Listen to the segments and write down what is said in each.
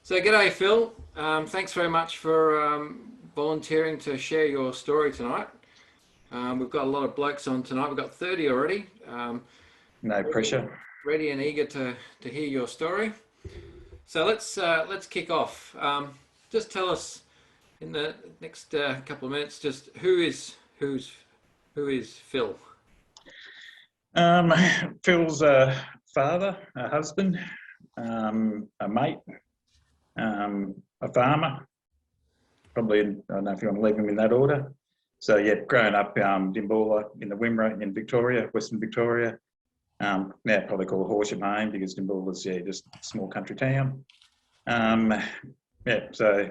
So, g'day, Phil. Thanks very much for volunteering to share your story tonight. We've got a lot of blokes on tonight. We've got 30 already. No Ready, pressure. ready and eager to hear your story. So let's kick off. Just tell us in the next couple of minutes just who is Phil. Um, Phil's a father, a husband, a mate, a farmer. Probably, I don't know if you want to leave him in that order. So yeah, growing up Dimboola in the Wimmera in Victoria, Western Victoria. Now probably call it Horsham home because Dimboola's just a small country town. Um, so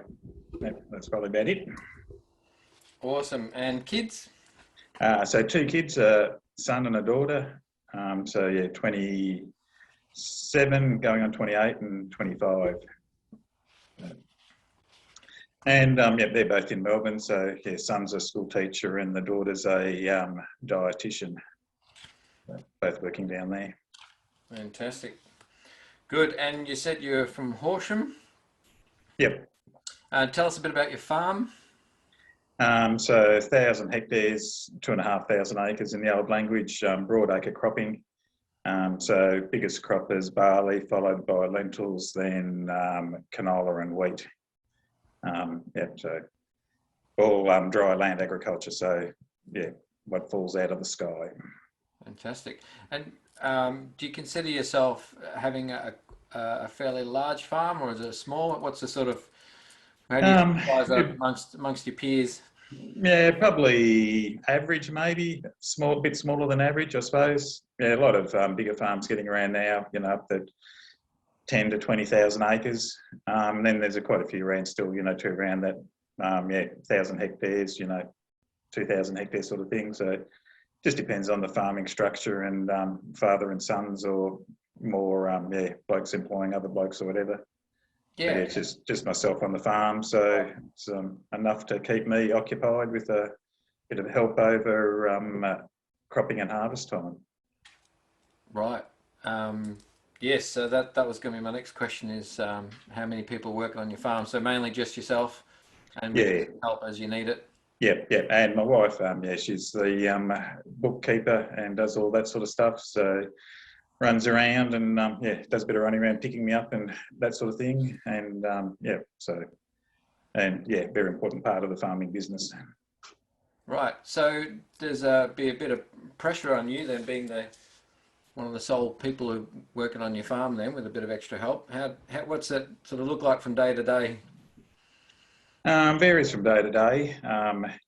that's probably about it. Awesome. And kids? So two kids, a son and a daughter. 27 going on 28 and 25. And they're both in Melbourne. So yeah, son's a school teacher and the daughter's a dietitian. Both working down there. Fantastic. Good. And you said you're from Horsham. Yep. Tell us a bit about your farm. So 1,000 hectares, 2,500 acres in the old language, broadacre cropping. So biggest crop is barley, followed by lentils, then canola and wheat. So all dry land agriculture. So yeah, what falls out of the sky. Fantastic. And do you consider yourself having a fairly large farm, or is it small? What's the sort of, how do you size up amongst your peers? Yeah, probably average, maybe small, a bit smaller than average, I suppose. Yeah, a lot of bigger farms getting around now, up to 10 to 20,000 acres. And then there's quite a few around still, to around that, 1,000 hectares, 2,000 hectares sort of thing. So it just depends on the farming structure and father and sons or more, blokes employing other blokes or whatever. Yeah. It's just myself on the farm, so it's enough to keep me occupied with a bit of help over cropping and harvest time. Right. Yes, so that was going to be my next question is how many people working on your farm? So mainly just yourself and with Yeah, help as you need it. yeah, and my wife, she's the bookkeeper and does all that sort of stuff. So runs around and does a bit of running around, picking me up and that sort of thing. And very important part of the farming business. Right. So there's be a bit of pressure on you then being one of the sole people who working on your farm then with a bit of extra help. What's that sort of look like from day to day? Varies from day to day,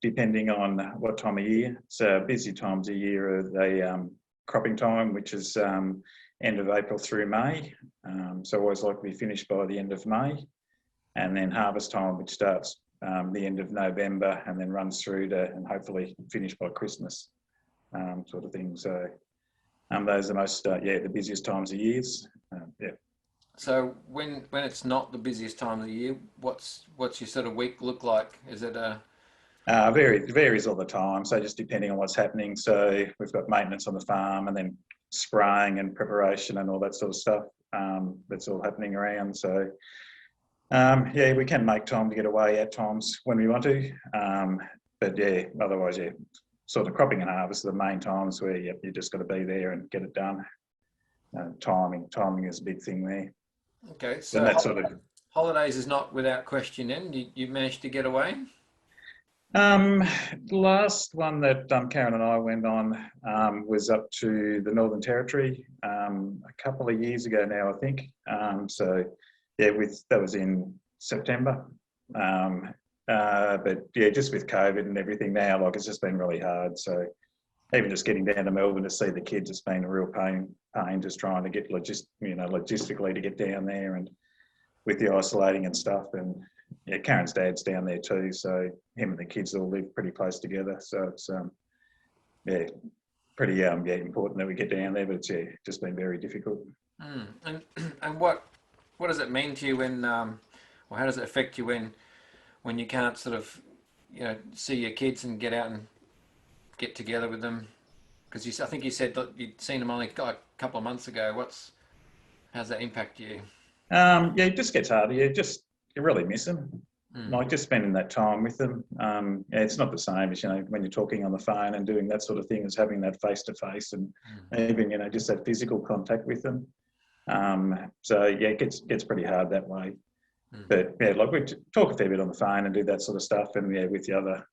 depending on what time of year. So busy times of year are the cropping time, which is end of April through May. So always like to be finished by the end of May. And then harvest time, which starts the end of November and then runs through to and hopefully finish by Christmas, sort of thing. So those are the busiest times of years. So when it's not the busiest time of the year, what's your sort of week look like? Is it a Varies all the time. So just depending on what's happening. So we've got maintenance on the farm and then spraying and preparation and all that sort of stuff. That's all happening around. So we can make time to get away at times when we want to. Otherwise, sort of cropping and harvest are the main times where you just got to be there and get it done. Timing is a big thing there. okay? And So that sort of holidays is not without question. Then you managed to get away. The last one that Karen and I went on was up to the Northern Territory a couple of years ago now, I think. That was in September. Just with COVID and everything now, like it's just been really hard. So even just getting down to Melbourne to see the kids, it's been a real pain just trying to get logistically to get down there and with the isolating and stuff. And Karen's dad's down there too, so him and the kids all live pretty close together. So it's pretty important that we get down there, but it's just been very difficult. And what does it mean to you when, or how does it affect you when you can't sort of see your kids and get out and get together with them? Because I think you said that you'd seen them only a couple of months ago. How's that impact you? Yeah, it just gets harder. You really miss them. Mm. Like just spending that time with them. Yeah, it's not the same as, when you're talking on the phone and doing that sort of thing, as having that face to face and even, just that physical contact with them. So yeah, it gets pretty hard that way. Mm. But yeah, like we talk a fair bit on the phone and do that sort of stuff, and yeah, with the other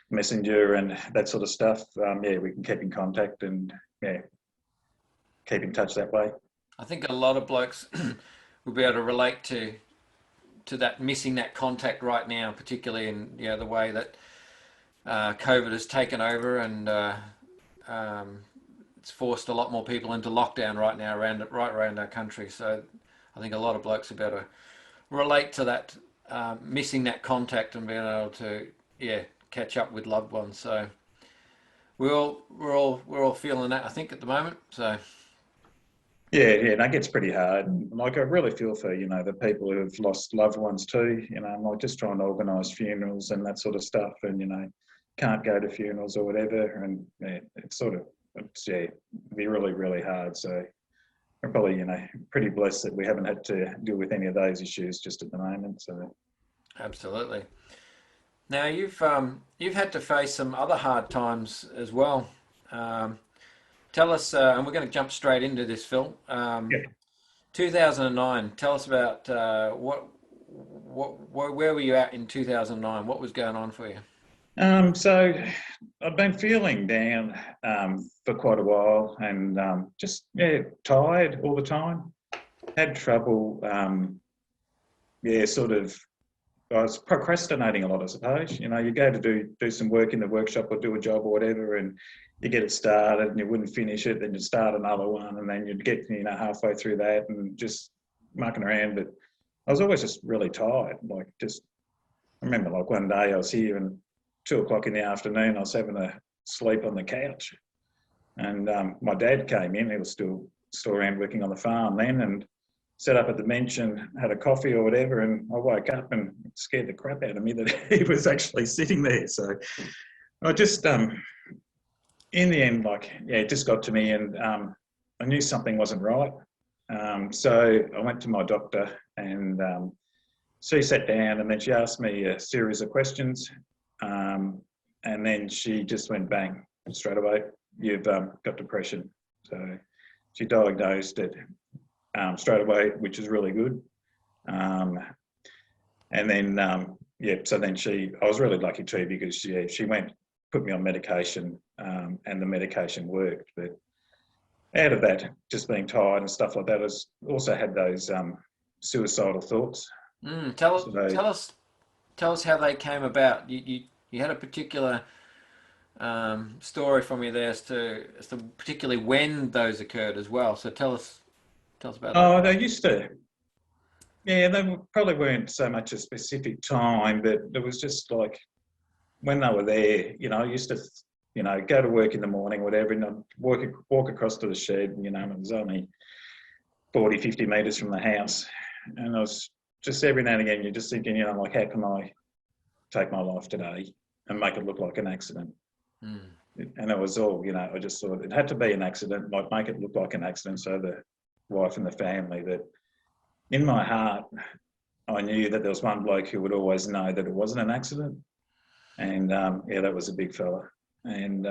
messenger and that sort of stuff, yeah, we can keep in contact and yeah, keep in touch that way. I think a lot of blokes will be able to relate to that, missing that contact right now, particularly in the way that COVID has taken over, and it's forced a lot more people into lockdown right now right around our country. So I think a lot of blokes will be able to relate to that, missing that contact and being able to catch up with loved ones. So we're all feeling that, I think, at the moment. So Yeah, that gets pretty hard. Like I really feel for, the people who have lost loved ones too, like just trying to organise funerals and that sort of stuff, and, can't go to funerals or whatever. And yeah, it'd be really, really hard. So we're probably, pretty blessed that we haven't had to deal with any of those issues just at the moment. So absolutely. Now you've had to face some other hard times as well. Um, Tell us, and we're going to jump straight into this, Phil. yeah. 2009. Tell us about where were you at in 2009? What was going on for you? So I've been feeling down for quite a while, and just tired all the time. Had trouble, sort of. I was procrastinating a lot, I suppose. You go to do some work in the workshop or do a job or whatever, and you get it started and you wouldn't finish it, then you'd start another one, and then you'd get halfway through that and just mucking around. But I was always just really tired. I remember like one day I was here and 2 o'clock in the afternoon, I was having a sleep on the couch, and my dad came in. He was still around working on the farm then, and set up at the bench and had a coffee or whatever, and I woke up and it scared the crap out of me that he was actually sitting there. So I just, in the end, it just got to me, and I knew something wasn't right. So I went to my doctor, and she sat down, and then she asked me a series of questions, and then she just went bang straight away. You've got depression. So she diagnosed it straight away, which is really good. And then, so then I was really lucky too, because she went, put me on medication, and the medication worked. But out of that, just being tired and stuff like that, I also had those suicidal thoughts. Tell us how they came about. You had a particular story from you there as to particularly when those occurred as well. So tell us about that. Oh, they used to. Yeah, probably weren't so much a specific time, but it was just like when they were there, I used to, go to work in the morning, whatever, and I'd walk across to the shed, and, it was only 40, 50 metres from the house. And I was just every now and again, you're just thinking, like, how can I take my life today and make it look like an accident? Mm. And it was all, I just thought it had to be an accident, like make it look like an accident, so the wife and the family, that in my heart, I knew that there was one bloke who would always know that it wasn't an accident. And that was a big fella. And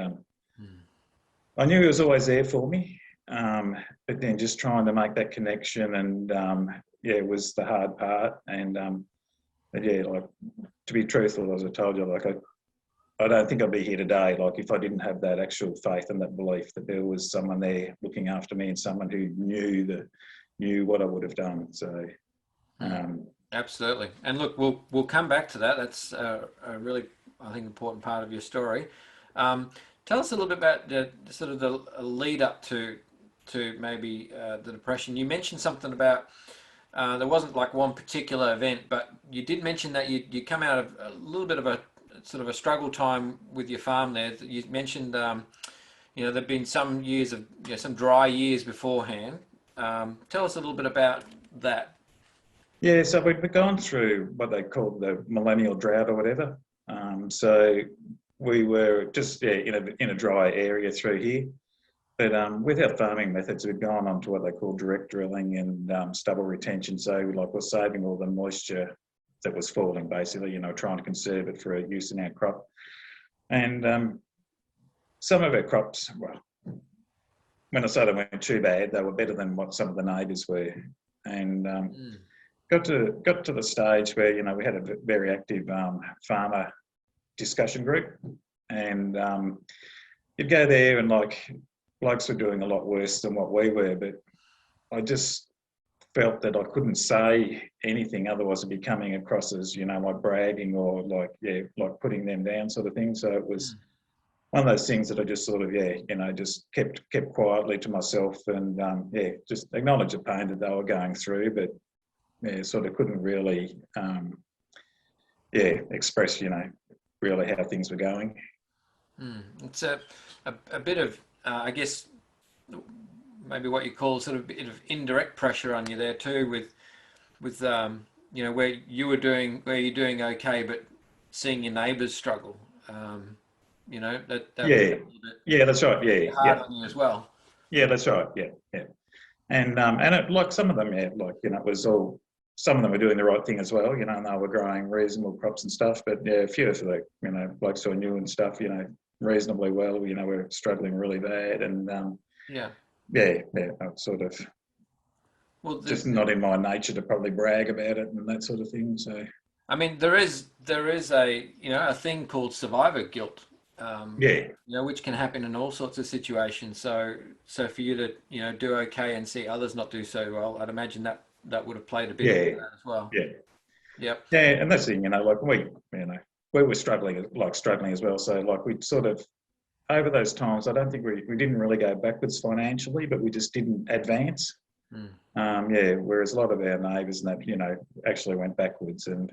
I knew he was always there for me. But then just trying to make that connection, and it was the hard part. And to be truthful, as I told you, I don't think I'd be here today, if I didn't have that actual faith and that belief that there was someone there looking after me, and someone who knew what I would have done. So, absolutely. And look, we'll come back to that. That's a really, I think, important part of your story. Tell us a little bit about the sort of the lead up to maybe the depression. You mentioned something about there wasn't like one particular event, but you did mention that you come out of a little bit of a sort of a struggle time with your farm there. You mentioned there've been some years of some dry years beforehand. Tell us a little bit about that. Yeah, so we've gone through what they call the millennial drought or whatever. So we were just in a dry area through here, But with our farming methods, we've gone on to what they call direct drilling and stubble retention. So like we're saving all the moisture that was falling, basically, trying to conserve it for use in our crop. And some of our crops, well, when I say they weren't too bad, they were better than what some of the neighbours were. And got to the stage where, we had a very active farmer discussion group, and you'd go there and like blokes were doing a lot worse than what we were, but I just felt that I couldn't say anything, otherwise it'd be coming across as, like bragging or like putting them down sort of thing. So it was one of those things that I just sort of, just kept quietly to myself and, just acknowledge the pain that they were going through, but sort of couldn't really, express, really how things were going. It's a bit of, I guess, maybe what you call sort of a bit of indirect pressure on you there too, with where you're doing okay, but seeing your neighbours struggle. That that's right. Hard on you as well. Yeah, that's right. Yeah. And it, like some of them, it was all, some of them were doing the right thing as well, and they were growing reasonable crops and stuff. But a few of the, blokes who I knew and stuff, reasonably well, we're struggling really bad. And sort of, well, just not in my nature to probably brag about it and that sort of thing. So, I mean, there is a a thing called survivor guilt. Which can happen in all sorts of situations. So for you to do okay and see others not do so well, I'd imagine that would have played a bit of that as well. Yep. Yeah, and that's the thing, like we were struggling as well. So like we sort of, over those times, I don't think we didn't really go backwards financially, but we just didn't advance. Whereas a lot of our neighbours and that, actually went backwards, and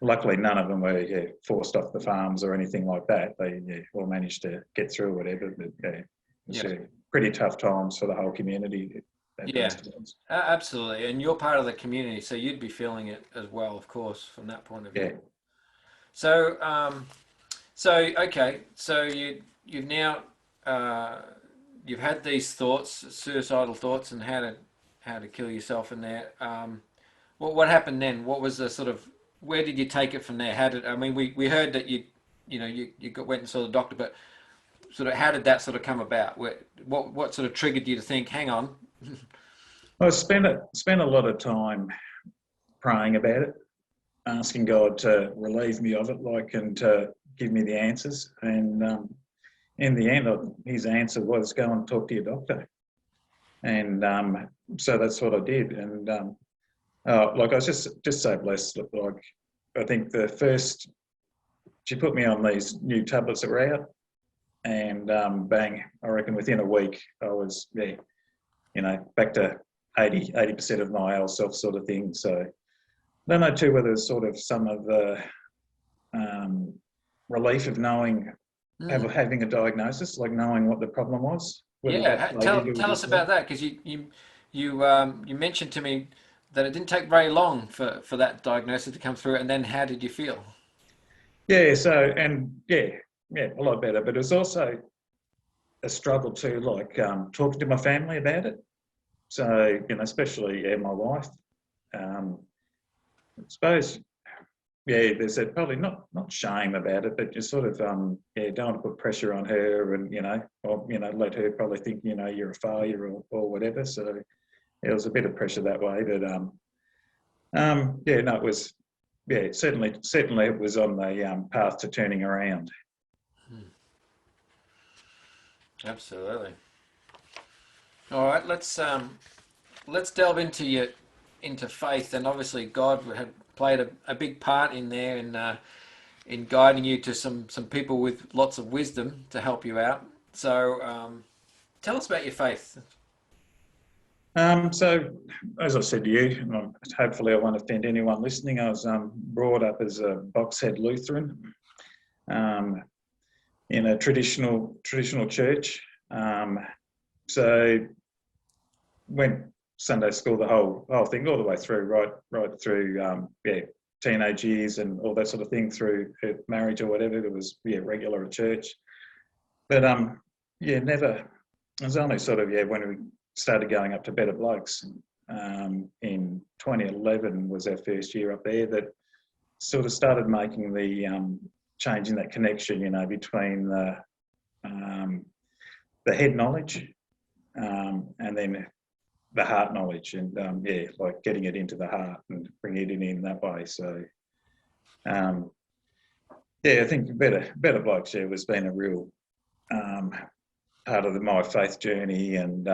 luckily none of them were forced off the farms or anything like that. They all managed to get through whatever, but it was pretty tough times for the whole community. Absolutely. And you're part of the community, so you'd be feeling it as well, of course, from that point of view. So okay, so you've now you've had these thoughts, suicidal thoughts, and how to kill yourself in there. What happened then? What was the sort of, where did you take it from there? We heard that you went and saw the doctor, but sort of how did that sort of come about? What sort of triggered you to think, hang on? I spent a lot of time praying about it, asking God to relieve me of it, and to give me the answers. And in the end, his answer was, go and talk to your doctor. And so that's what I did. And I was just so blessed. Like, I think she put me on these new tablets that were out, and bang, I reckon within a week I was back to 80% of my old self sort of thing. So I don't know too whether it's sort of some of the relief of knowing, having a diagnosis, like knowing what the problem was. Tell us about that, because you mentioned to me that it didn't take very long for that diagnosis to come through, and then how did you feel? Yeah, so, and a lot better, but it was also a struggle too, talking to my family about it. So, especially my wife. I suppose, there's probably not shame about it, but just sort of, don't want to put pressure on her and, or, let her probably think, you're a failure or whatever. So it was a bit of pressure that way, but, it was, certainly it was on the path to turning around. Absolutely. All right, let's delve into faith, and obviously God had played a big part in there in guiding you to some people with lots of wisdom to help you out. So tell us about your faith. So, as I said to you, and hopefully I won't offend anyone listening, I was brought up as a Boxhead Lutheran in a traditional church. So went Sunday school, the whole thing, all the way through, right through, teenage years and all that sort of thing, through marriage or whatever. It was regular at church, but never it was only sort of, when we started going up to Better Blokes in 2011 was our first year up there, that sort of started making the, changing that connection, between the head knowledge and then the heart knowledge, and like getting it into the heart and bringing it in that way. So, I think Better Blokes, has been a real part of my faith journey, and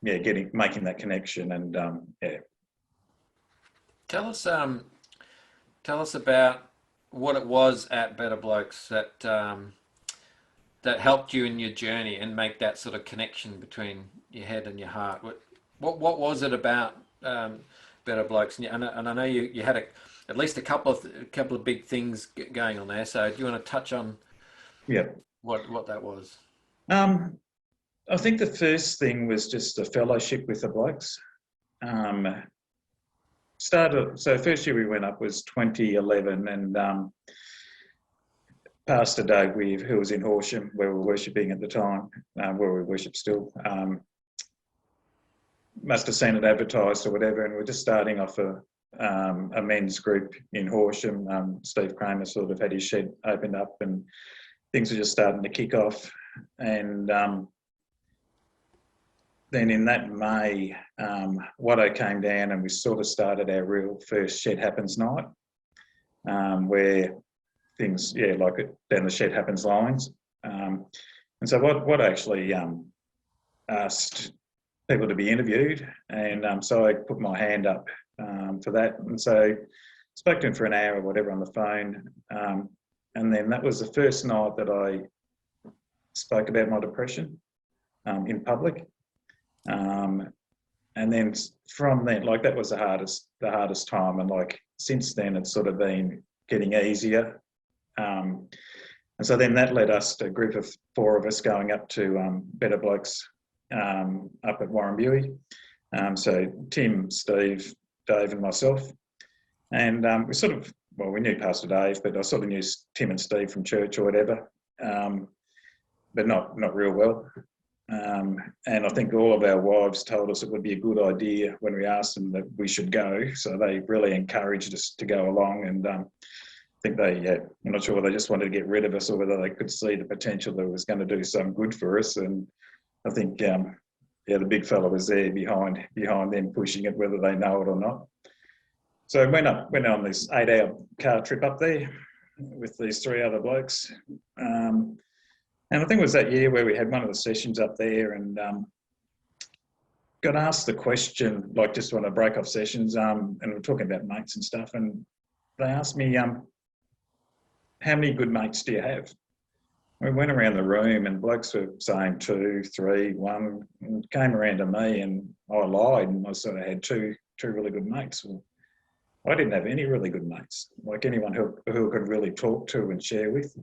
making that connection, and Tell us, tell us about what it was at Better Blokes that that helped you in your journey and make that sort of connection between your head and your heart. What was it about Better Blokes? And I know you had at least a couple of big things going on there. So do you want to touch on what that was? I think the first thing was just a fellowship with the blokes. So first year we went up was 2011, and Pastor Dave, who was in Horsham, where we were worshipping at the time, where we worship still, must have seen it advertised or whatever, and we're just starting off a men's group in Horsham. Steve Kramer sort of had his shed opened up, and things were just starting to kick off. And then in that May, Watto came down, and we sort of started our real first Shed Happens night, where things, like down the Shed Happens lines. And so what actually asked people to be interviewed, and so I put my hand up for that, and so spoke to him for an hour or whatever on the phone, and then that was the first night that I spoke about my depression in public, and then from then, like, that was the hardest time, and like since then it's sort of been getting easier. And so then that led us to a group of 4 of us going up to Better Blokes up at Warrambui. So Tim, Steve, Dave and myself. And we sort of, we knew Pastor Dave, but I sort of knew Tim and Steve from church or whatever, but not real well. And I think all of our wives told us it would be a good idea when we asked them that we should go. So they really encouraged us to go along, and I think I'm not sure whether they just wanted to get rid of us or whether they could see the potential that it was going to do some good for us. And I think, the big fella was there behind them pushing it, whether they know it or not. So I went on this 8-hour car trip up there with these 3 other blokes. And I think it was that year where we had one of the sessions up there, and got asked the question, like just on a break-off sessions, and we're talking about mates and stuff, and they asked me, how many good mates do you have? We went around the room and blokes were saying 2, 3, 1, and it came around to me, and I lied, and I sort of had two really good mates. Well, I didn't have any really good mates, like anyone who I could really talk to and share with.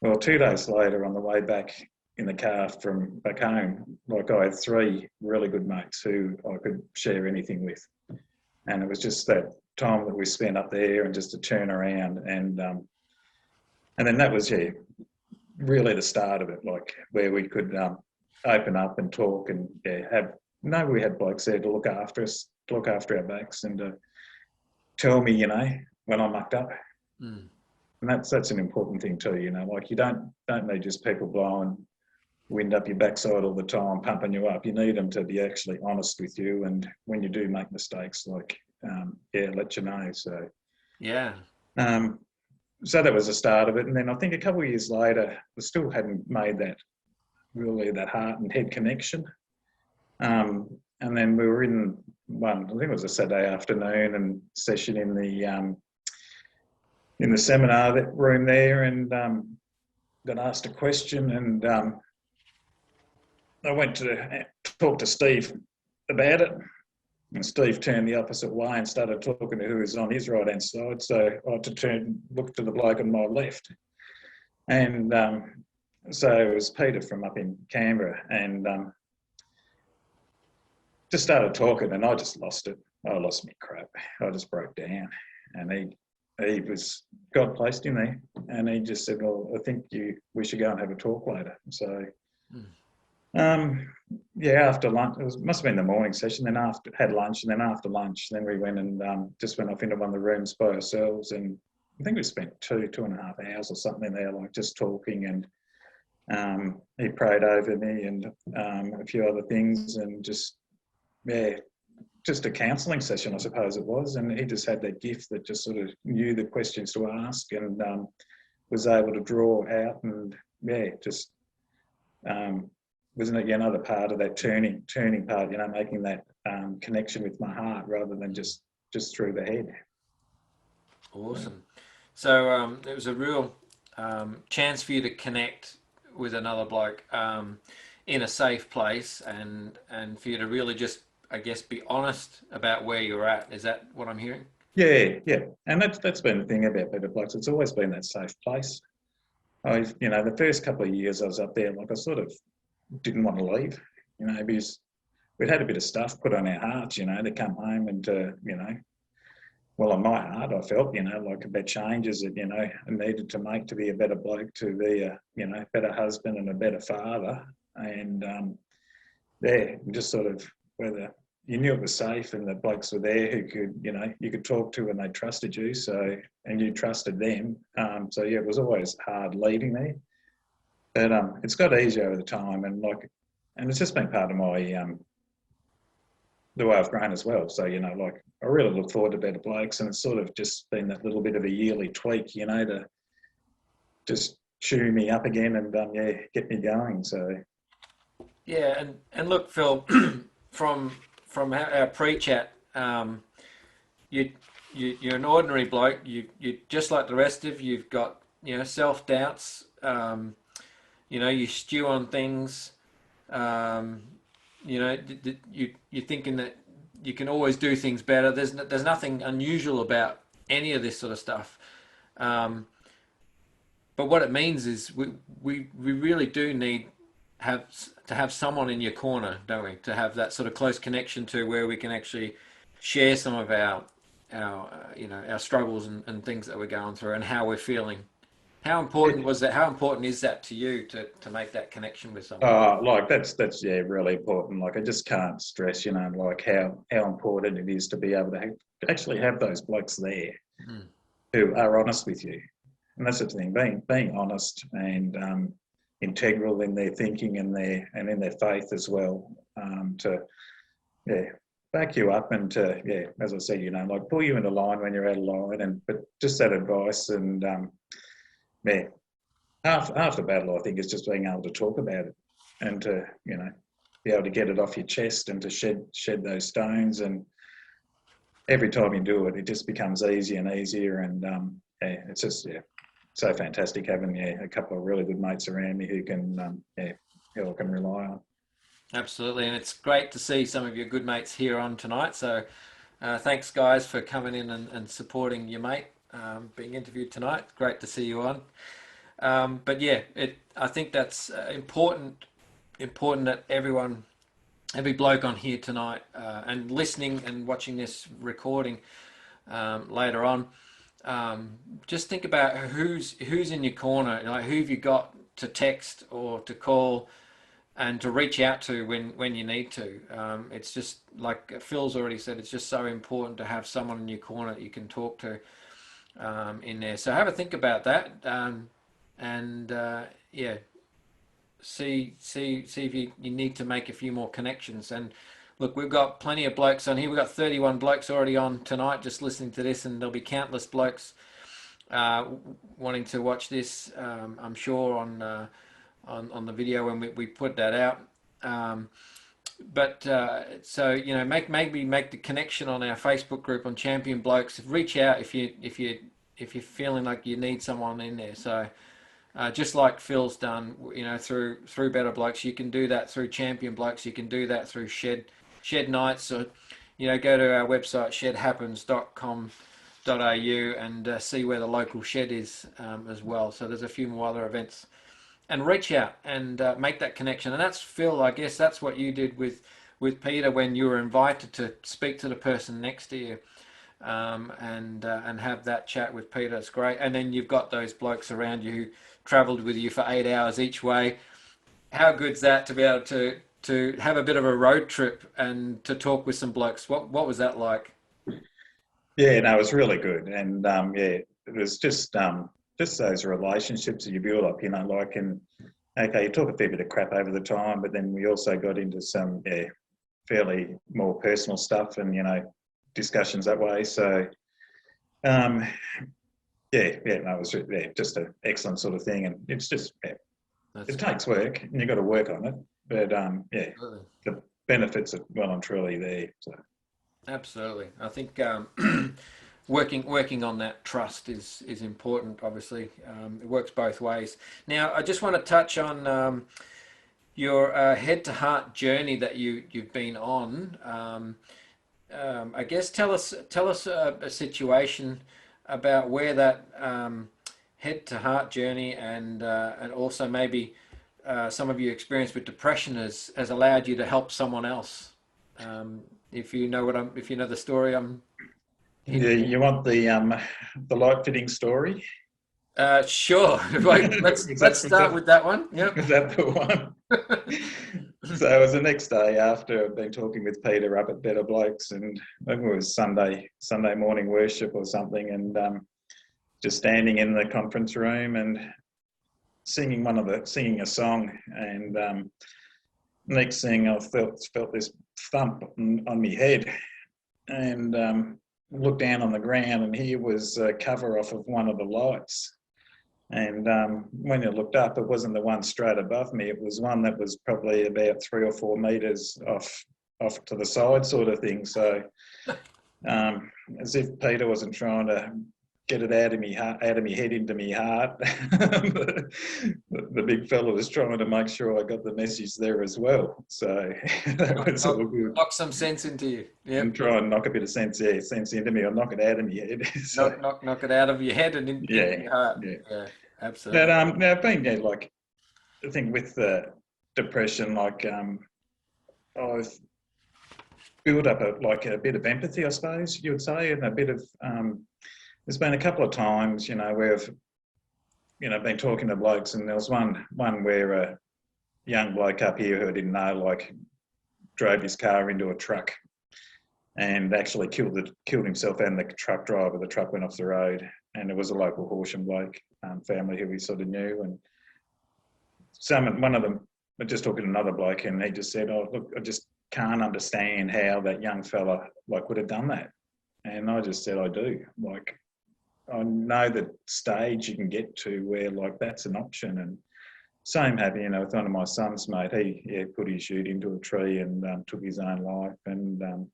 Well, 2 days later, on the way back in the car from back home, like I had 3 really good mates who I could share anything with. And it was just that time that we spent up there, and just to turn around, and then that was, really the start of it, like where we could open up and talk, and we had blokes there to look after us, to look after our backs, and to tell me, when I mucked up. And that's an important thing too, like you don't need just people blowing wind up your backside all the time, pumping you up. You need them to be actually honest with you, and when you do make mistakes, like let you know. So so that was the start of it. And then I think a couple of years later, we still hadn't made that heart and head connection. And then we were in I think it was a Saturday afternoon, and session in the seminar room there, and got asked a question, and I went to talk to Steve about it, and Steve turned the opposite way and started talking to who was on his right-hand side. So I had to look to the bloke on my left. And so it was Peter from up in Canberra, and just started talking, and I just lost it. I lost my crap. I just broke down. And God placed him there, and he just said, "Well, I think we should go and have a talk later." So, yeah, after lunch, must have been the morning session. Then had lunch, and then after lunch, then we went and just went off into one of the rooms by ourselves, and I think we spent 2.5 hours or something in there, like just talking, and he prayed over me and a few other things, and just just a counselling session, I suppose it was. And he just had that gift that just sort of knew the questions to ask, and was able to draw out, and just wasn't it another part of that turning part, making that connection with my heart rather than just through the head. Awesome. So it was a real chance for you to connect with another bloke in a safe place, and for you to really just, I guess, be honest about where you're at. Is that what I'm hearing? Yeah. And that's been the thing about Better Blokes. It's always been that safe place. The first couple of years I was up there, like I sort of didn't want to leave, because we'd had a bit of stuff put on our hearts, to come home and well, on my heart, I felt, like about changes that, I needed to make to be a better bloke, to be a, better husband and a better father. And just sort of whether you knew it was safe and the blokes were there who could, you could talk to and they trusted you. So, and you trusted them. So yeah, it was always hard leaving there, but it's got easier over the time, and it's just been part of my the way I've grown as well. So, I really look forward to Better Blokes, and it's sort of just been that little bit of a yearly tweak, to just chew me up again and get me going. So yeah, and look, Phil, from our pre-chat, you're an ordinary bloke. You just like the rest of you. You've got self-doubts. You stew on things. You're thinking that you can always do things better. There's nothing unusual about any of this sort of stuff. But what it means is we really do need to have someone in your corner, don't we? To have that sort of close connection to where we can actually share some of our struggles and things that we're going through and how we're feeling. How important was that? How important is that to you to make that connection with someone? That's really important. Like, I just can't stress, like how important it is to be able to actually have those blokes there who are honest with you. And that's the thing, being honest and integral in their thinking and in their faith as well, to back you up and to as I said, like pull you into line when you're out of line, but just that advice and half the battle, I think, is just being able to talk about it and to be able to get it off your chest and to shed those stones. And every time you do it, it just becomes easier and easier. And it's just so fantastic having a couple of really good mates around me who I can rely on. Absolutely, and it's great to see some of your good mates here on tonight. So thanks, guys, for coming in and supporting your mate being interviewed tonight. Great to see you on. But yeah, I think that's important that every bloke on here tonight and listening and watching this recording later on, just think about who's in your corner, like who have you got to text or to call and to reach out to when you need to. It's just like Phil's already said, it's just so important to have someone in your corner that you can talk to in there. So have a think about that, and see if you need to make a few more connections. And look, we've got plenty of blokes on here. We've got 31 blokes already on tonight just listening to this, and there'll be countless blokes wanting to watch this, I'm sure, on the video when we put that out. So maybe make the connection on our Facebook group on Champion Blokes. Reach out if you're feeling like you need someone in there. So just like Phil's done, through Better Blokes, you can do that through Champion Blokes. You can do that through Shed Nights, or go to our website shedhappens.com.au and see where the local shed is as well. So there's a few more other events. And reach out and make that connection. And that's, Phil, I guess that's what you did with Peter when you were invited to speak to the person next to you. and have that chat with Peter. It's great. And then you've got those blokes around you who travelled with you for 8 hours each way. How good's that to be able to have a bit of a road trip and to talk with some blokes? What was that like? Yeah, no, it was really good, and yeah, it was just those relationships that you build up, like, and okay, you talk a fair bit of crap over the time, but then we also got into some fairly more personal stuff and discussions that way. So um, yeah, no, it was just an excellent sort of thing, and it's just That's it takes work, and you've got to work on it, but yeah, absolutely. the benefits are well and truly there. So. Absolutely. I think working on that trust is important. Obviously, it works both ways. Now, I just want to touch on your head to heart journey that you've been on. I guess tell us a situation about where that head to heart journey and also maybe some of your experience with depression has allowed you to help someone else. If you know if you know the story I'm Yeah, hinting you want the light fitting story? at. Sure. Right, was let's that was start that with that one. Yep. was that the one? So it was the next day after I'd been talking with Peter up at Better Blokes, and I think it was Sunday morning worship or something, and just standing in the conference room and singing a song, and next thing I felt this thump on my head, and looked down on the ground, and here was a cover off of one of the lights. And when I looked up, it wasn't the one straight above me. It was one that was probably about 3 or 4 meters off to the side, sort of thing. So, as if Peter wasn't trying to get it out of me head into me heart, the big fella was trying to make sure I got the message there as well. So that was all good. Knock some sense into you. And Yep. try and knock a bit of sense into me, or knock it out of my head. So Knock it out of your head and into yeah, your heart. yeah. Yeah, But absolutely. now being like, I think with the depression, like I've built up a bit of empathy, I suppose you would say, and a bit of there's been a couple of times, where I've been talking to blokes, and there was one where a young bloke up here who I didn't know, like, drove his car into a truck and actually killed himself and the truck driver. The truck went off the road, and it was a local Horsham bloke, family who we sort of knew. And one of them, I just talking to another bloke, and he just said, "Oh, look, I just can't understand how that young fella would have done that." And I just said, "I do. Like, I know the stage you can get to where that's an option." And same happened, with one of my son's mate. He put his chute into a tree and took his own life. And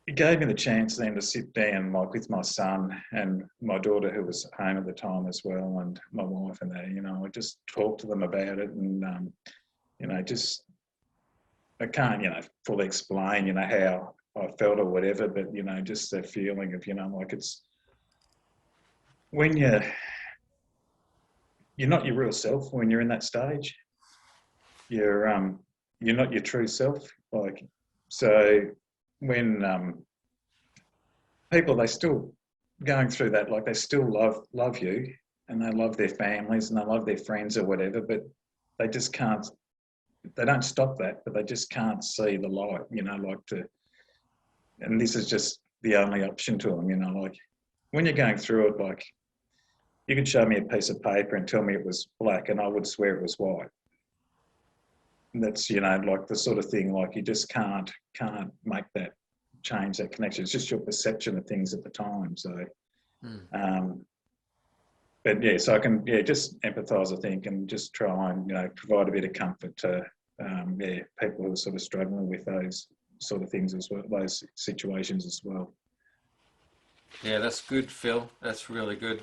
it gave me the chance then to sit down with my son and my daughter, who was home at the time as well, and my wife, and that, I just talked to them about it, and just, I can't fully explain how I felt or whatever, but just the feeling of it's when you're not your real self when you're in that stage. You're not your true self. So when people, they still going through that, they still love you, and they love their families, and they love their friends or whatever, but they just can't, they don't stop that, but they just can't see the light, and this is just the only option to them, when you're going through it, you could show me a piece of paper and tell me it was black, and I would swear it was white. And that's, the sort of thing, you just can't make that change, that connection. It's just your perception of things at the time. So, but yeah, so I can, just empathise, I think, and just try and, provide a bit of comfort to, people who are sort of struggling with those sort of things as well, those situations as well. Yeah, that's good, Phil. That's really good.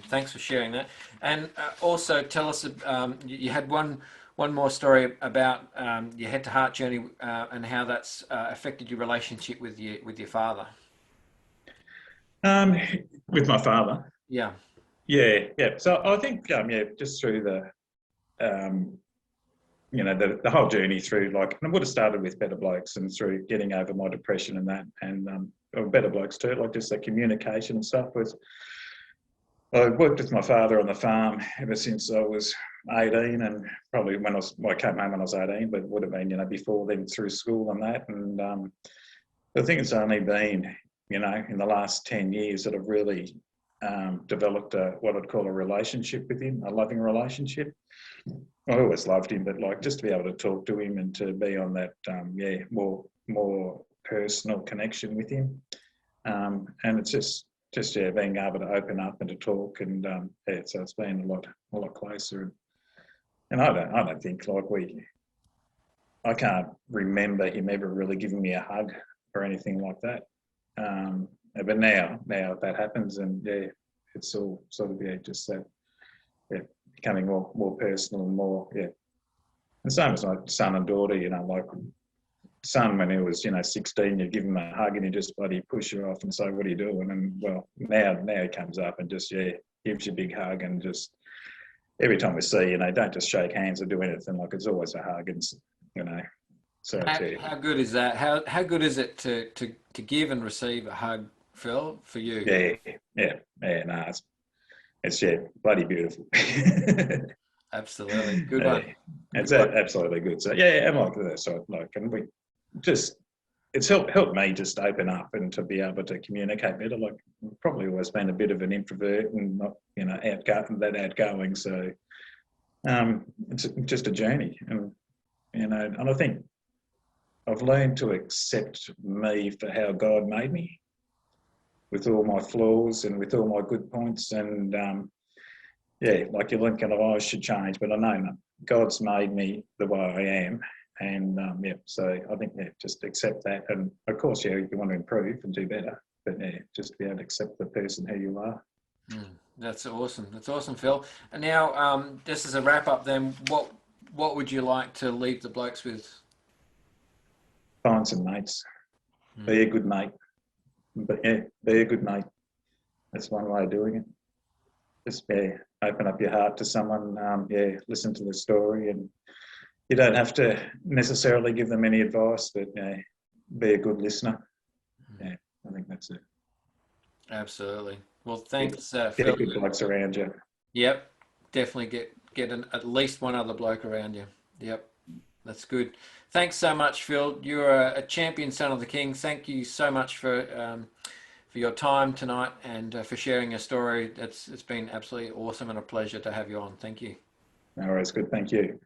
Thanks for sharing that. And also tell us, you had one more story about your head to heart journey and how that's affected your relationship with your father. With my father. Yeah. Yeah. So I think, just through the, you know, the whole journey through, like, and I would have started with Better Blokes and through getting over my depression and that, and or Better Blokes too, like just the communication and stuff. Was I worked with my father on the farm ever since I was 18, and probably when I came home when I was 18, but it would have been, you know, before then through school and that. And I think it's only been, you know, in the last 10 years that I've really developed what I'd call a relationship with him, a loving relationship. I always loved him, but like just to be able to talk to him and to be on that, more personal connection with him. And it's just being able to open up and to talk, and so it's been a lot closer. And I don't think like I can't remember him ever really giving me a hug or anything like that. But now that happens, and it's all sort of just that becoming more personal and more And same as my son and daughter, you know, like son when he was, you know, 16, you give him a hug and he just bloody push you off and say, "What are you doing?" And well, now he comes up and just gives you a big hug, and just every time we see, you know, don't just shake hands or do anything, like it's always a hug, and you know. So how good is that? How good is it to give and receive a hug, Phil, for you? No, it's bloody beautiful. Absolutely, good one. It's absolutely good. So and like that, so like, and we just it's helped me just open up and to be able to communicate better. Like probably always been a bit of an introvert and not, you know, outgoing. So it's just a journey, and you know, and I think I've learned to accept me for how God made me, with all my flaws and with all my good points. And like you think, I should change, but I know no, God's made me the way I am. And so I think just accept that. And of course, you want to improve and do better, but just be able to accept the person who you are. That's awesome. That's awesome, Phil. And now, just as a wrap up, then, what would you like to leave the blokes with? Find some mates. Be a good mate. But be a good mate. That's one way of doing it. Just open up your heart to someone. Listen to the story, and you don't have to necessarily give them any advice, but be a good listener. I think that's it. Absolutely. Well, thanks, Get Phil. good blokes around you. Yep, definitely get at least one other bloke around you. Yep, that's good. Thanks so much, Phil. You're a champion son of the king. Thank you so much for your time tonight and for sharing your story. It's been absolutely awesome and a pleasure to have you on. Thank you. No worries. Good. Thank you.